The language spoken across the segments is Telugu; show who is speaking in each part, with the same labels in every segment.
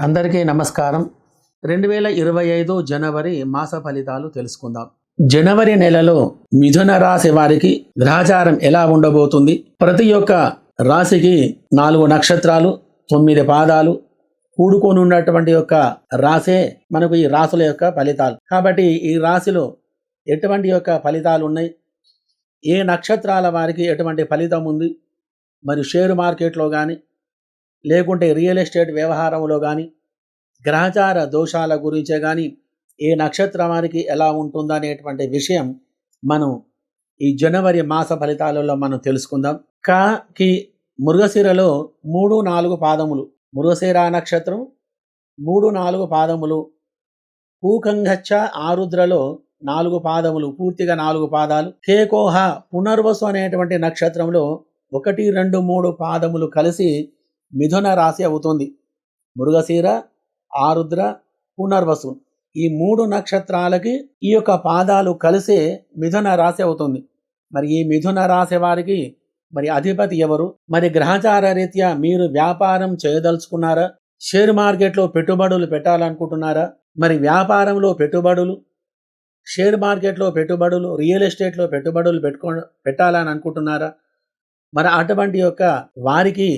Speaker 1: అందరికీ నమస్కారం. 2025 జనవరి మాస ఫలితాలు తెలుసుకుందాం. జనవరి నెలలో మిథున రాశి వారికి గ్రహచారం ఎలా ఉండబోతుంది? ప్రతి ఒక్క రాశికి 4 నక్షత్రాలు 9 పాదాలు కూడుకొని ఉన్నటువంటి యొక్క రాసే మనకు ఈ రాశుల యొక్క ఫలితాలు. కాబట్టి ఈ రాశిలో ఎటువంటి యొక్క ఫలితాలు ఉన్నాయి, ఏ నక్షత్రాల వారికి ఎటువంటి ఫలితం ఉంది, మరి షేర్ మార్కెట్లో కానీ లేకుంటే రియల్ ఎస్టేట్ వ్యవహారంలో కానీ గ్రహచార దోషాల గురించే కానీ ఏ నక్షత్రం వారికి ఎలా ఉంటుందనేటువంటి విషయం మనం ఈ జనవరి మాస ఫలితాలలో మనం తెలుసుకుందాం. కి మృగశిరలో 3-4 పాదములు, మృగశిర నక్షత్రం 3-4 పాదములు, పూకంగచ్చ ఆరుద్రలో 4 పాదములు, పూర్తిగా 4 పాదాలు, కేకోహ పునర్వసు అనేటువంటి నక్షత్రంలో 1, 2, 3 పాదములు కలిసి మిథున రాశి అవుతుంది. మృగశిర, ఆరుద్ర, పునర్వసు ఈ 3 నక్షత్రాలకి ఈ యొక్క పాదాలు కలిసే మిథున రాశి అవుతుంది. మరి ఈ మిథున రాశి వారికి మరి అధిపతి ఎవరు? మరి గ్రహచార రీత్యా మీరు వ్యాపారం చేయదలుచుకున్నారా? షేర్ మార్కెట్లో పెట్టుబడులు పెట్టాలనుకుంటున్నారా? మరి వ్యాపారంలో పెట్టుబడులు, షేర్ మార్కెట్లో పెట్టుబడులు, రియల్ ఎస్టేట్లో పెట్టుబడులు పెట్టాలని అనుకుంటున్నారా? మరి అటువంటి యొక్క వారికి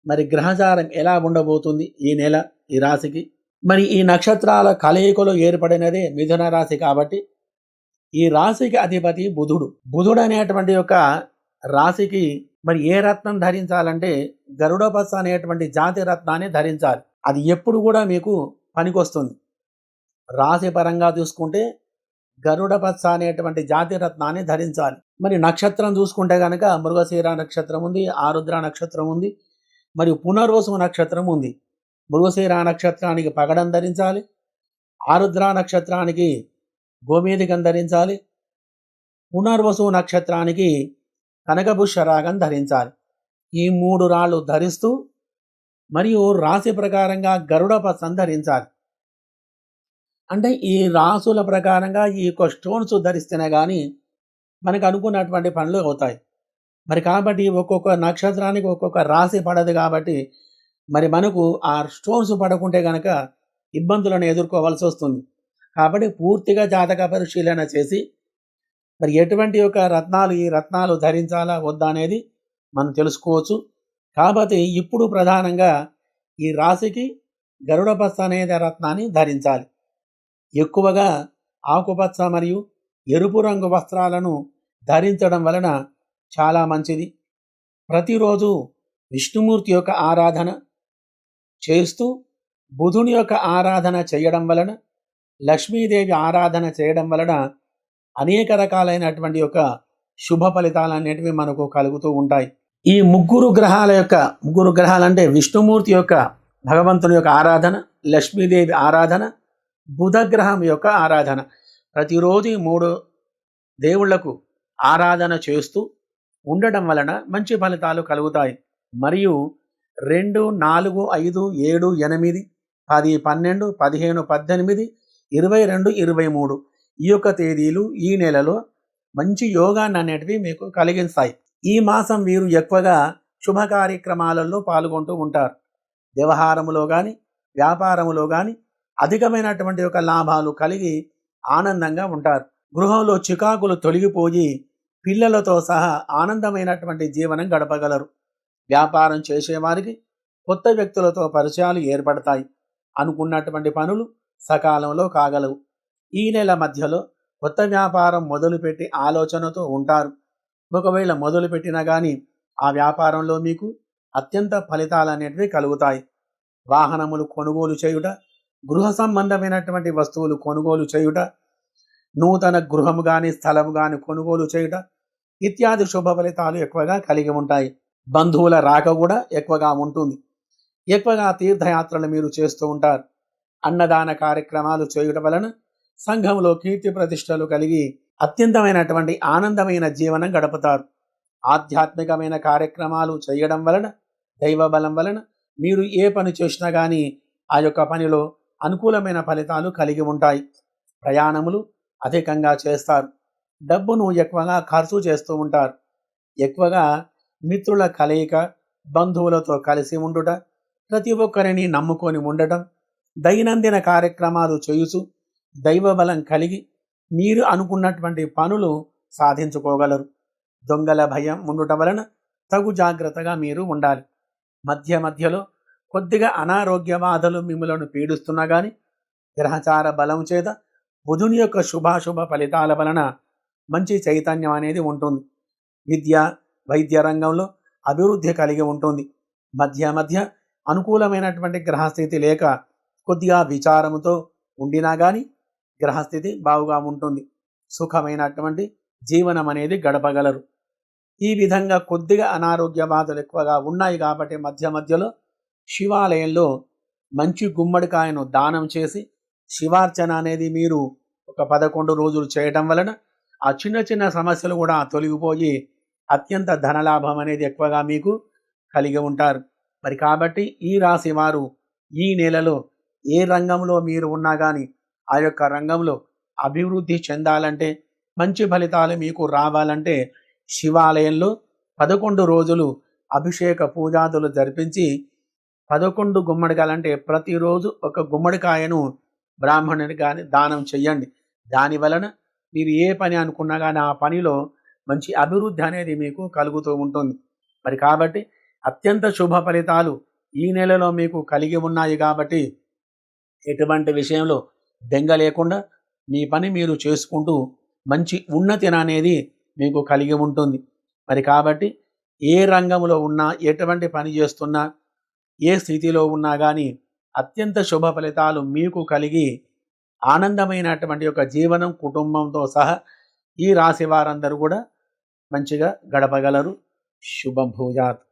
Speaker 1: మరి గ్రహచారం ఎలా ఉండబోతుంది ఈ నెల ఈ రాశికి? మరి ఈ నక్షత్రాల కలయికలో ఏర్పడినదే మిథున రాశి కాబట్టి ఈ రాశికి అధిపతి బుధుడు. బుధుడు అనేటువంటి యొక్క రాశికి మరి ఏ రత్నం ధరించాలంటే గరుడపచ్చ అనేటువంటి జాతి రత్నాన్ని ధరించాలి. అది ఎప్పుడు కూడా మీకు పనికొస్తుంది. రాశి పరంగా చూసుకుంటే గరుడపచ్చ అనేటువంటి జాతి రత్నాన్ని ధరించాలి. మరి నక్షత్రం చూసుకుంటే కనుక మృగశిర నక్షత్రం ఉంది, ఆరుద్ర నక్షత్రం ఉంది, మరియు పునర్వసు నక్షత్రం ఉంది. మృగశిర నక్షత్రానికి పగడం ధరించాలి, ఆరుద్ర నక్షత్రానికి గోమేధికం ధరించాలి, పునర్వసు నక్షత్రానికి కనకపుష్యరాగం ధరించాలి. ఈ 3 రాళ్ళు ధరిస్తూ మరియు రాశి ప్రకారంగా గరుడపచ్చం ధరించాలి. అంటే ఈ రాసుల ప్రకారంగా ఈ యొక్క స్టోన్స్ ధరిస్తేనే కానీ మనకు అనుకున్నటువంటి పనులు అవుతాయి. మరి కాబట్టి ఒక్కొక్క నక్షత్రానికి ఒక్కొక్క రాశి పడదు కాబట్టి మరి మనకు ఆ స్టోన్స్ పడకుంటే కనుక ఇబ్బందులను ఎదుర్కోవాల్సి వస్తుంది. కాబట్టి పూర్తిగా జాతక పరిశీలన చేసి మరి ఎటువంటి యొక్క ఈ రత్నాలు ధరించాలా వద్దా అనేది మనం తెలుసుకోవచ్చు. కాబట్టి ఇప్పుడు ప్రధానంగా ఈ రాశికి గరుడపచ్చ అనేది రత్నాన్ని ధరించాలి. ఎక్కువగా ఆకుపచ్చ మరియు ఎరుపు రంగు వస్త్రాలను ధరించడం వలన చాలా మంచిది. ప్రతిరోజు విష్ణుమూర్తి యొక్క ఆరాధన చేస్తూ బుధుని యొక్క ఆరాధన చేయడం వలన, లక్ష్మీదేవి ఆరాధన చేయడం వలన అనేక రకాలైనటువంటి యొక్క శుభ ఫలితాలు అనేటివి మనకు కలుగుతూ ఉంటాయి. ఈ ముగ్గురు గ్రహాలు అంటే విష్ణుమూర్తి యొక్క భగవంతుని యొక్క ఆరాధన, లక్ష్మీదేవి ఆరాధన, బుధగ్రహం యొక్క ఆరాధన, ప్రతిరోజు 3 దేవుళ్లకు ఆరాధన చేస్తూ ఉండడం వలన మంచి ఫలితాలు కలుగుతాయి. మరియు 2, 4, 5, 7, 8, 10, 12, 15, 18, 22, 23 ఈ యొక్క తేదీలు ఈ నెలలో మంచి యోగాన్ని అనేటివి మీకు కలిగిస్తాయి. ఈ మాసం వీరు ఎక్కువగా శుభ కార్యక్రమాలలో పాల్గొంటూ ఉంటారు. వ్యవహారములో కానీ వ్యాపారములో కానీ అధికమైనటువంటి యొక్క లాభాలు కలిగి ఆనందంగా ఉంటారు. గృహంలో చికాకులు తొలగిపోయి పిల్లలతో సహా ఆనందమైనటువంటి జీవనం గడపగలరు. వ్యాపారం చేసేవారికి కొత్త వ్యక్తులతో పరిచయాలు ఏర్పడతాయి. అనుకున్నటువంటి పనులు సకాలంలో కాగలవు. ఈ నెల మధ్యలో కొత్త వ్యాపారం మొదలుపెట్టి ఆలోచనతో ఉంటారు. ఒకవేళ మొదలుపెట్టినా కానీ ఆ వ్యాపారంలో మీకు అత్యంత ఫలితాలు అనేటివి కలుగుతాయి. వాహనములు కొనుగోలు చేయుట, గృహ సంబంధమైనటువంటి వస్తువులు కొనుగోలు చేయుట, నూతన గృహము కానీ స్థలము కానీ కొనుగోలు చేయుట ఇత్యాది శుభ ఫలితాలు ఎక్కువగా కలిగి ఉంటాయి. బంధువుల రాక కూడా ఎక్కువగా ఉంటుంది. ఎక్కువగా తీర్థయాత్రలు మీరు చేస్తూ ఉంటారు. అన్నదాన కార్యక్రమాలు చేయడం వలన సంఘంలో కీర్తి ప్రతిష్టలు కలిగి అత్యంతమైనటువంటి ఆనందమైన జీవనం గడుపుతారు. ఆధ్యాత్మికమైన కార్యక్రమాలు చేయడం వలన, దైవ బలం వలన మీరు ఏ పని చేసినా కానీ ఆ యొక్క పనిలో అనుకూలమైన ఫలితాలు కలిగి ఉంటాయి. ప్రయాణములు అధికంగా చేస్తారు. డబ్బును ఎక్కువగా ఖర్చు చేస్తూ ఉంటారు. ఎక్కువగా మిత్రుల కలయిక, బంధువులతో కలిసి ఉండుట, ప్రతి ఒక్కరిని నమ్ముకొని ఉండటం, దైనందిన కార్యక్రమాలు చేయుచు దైవ బలం కలిగి మీరు అనుకున్నటువంటి పనులు సాధించుకోగలరు. దొంగల భయం ఉండుట వలన తగు జాగ్రత్తగా మీరు ఉండాలి. మధ్య మధ్యలో కొద్దిగా అనారోగ్య బాధలు మిమ్మలను పీడిస్తున్నా కానీ గ్రహచార బలం చేత బుధుని యొక్క శుభాశుభ ఫలితాల వలన మంచి చైతన్యం అనేది ఉంటుంది. విద్య వైద్య రంగంలో అభివృద్ధి కలిగి ఉంటుంది. మధ్య మధ్య అనుకూలమైనటువంటి గ్రహస్థితి లేక కొద్దిగా విచారముతో ఉండినా కానీ గ్రహస్థితి బాగుగా ఉంటుంది. సుఖమైనటువంటి జీవనం అనేది గడపగలరు. ఈ విధంగా కొద్దిగా అనారోగ్య బాధలు ఎక్కువగా ఉన్నాయి కాబట్టి మధ్య మధ్యలో శివాలయంలో మంచి గుమ్మడికాయను దానం చేసి శివార్చన అనేది మీరు ఒక 11 రోజులు చేయడం వలన ఆ చిన్న చిన్న సమస్యలు కూడా తొలగిపోయి అత్యంత ధనలాభం అనేది ఎక్కువగా మీకు కలిగి ఉంటారు. మరి కాబట్టి ఈ రాశి వారు ఈ నెలలో ఏ రంగంలో మీరు ఉన్నా కానీ ఆ యొక్క రంగంలో అభివృద్ధి చెందాలంటే మంచి ఫలితాలు మీకు రావాలంటే శివాలయంలో 11 రోజులు అభిషేక పూజాదులు జరిపించి 11 గుమ్మడికాయలంటే ప్రతిరోజు ఒక గుమ్మడికాయను బ్రాహ్మణుని కానీ దానం చెయ్యండి. దాని వలన మీరు ఏ పని అనుకున్నా కానీ ఆ పనిలో మంచి అభివృద్ధి అనేది మీకు కలుగుతూ ఉంటుంది. మరి కాబట్టి అత్యంత శుభ ఫలితాలు ఈ నెలలో మీకు కలిగి ఉన్నాయి కాబట్టి ఎటువంటి విషయంలో బెంగ లేకుండా మీ పని మీరు చేసుకుంటూ మంచి ఉన్నతి అనేది మీకు కలిగి ఉంటుంది. మరి కాబట్టి ఏ రంగంలో ఉన్నా ఎటువంటి పని చేస్తున్నా ఏ స్థితిలో ఉన్నా కానీ అత్యంత శుభ ఫలితాలు మీకు కలిగి ఆనందమైనటువంటి యొక్క జీవనం కుటుంబంతో సహా ఈ రాశి వారందరూ కూడా మంచిగా గడపగలరు. శుభం భూయాత్.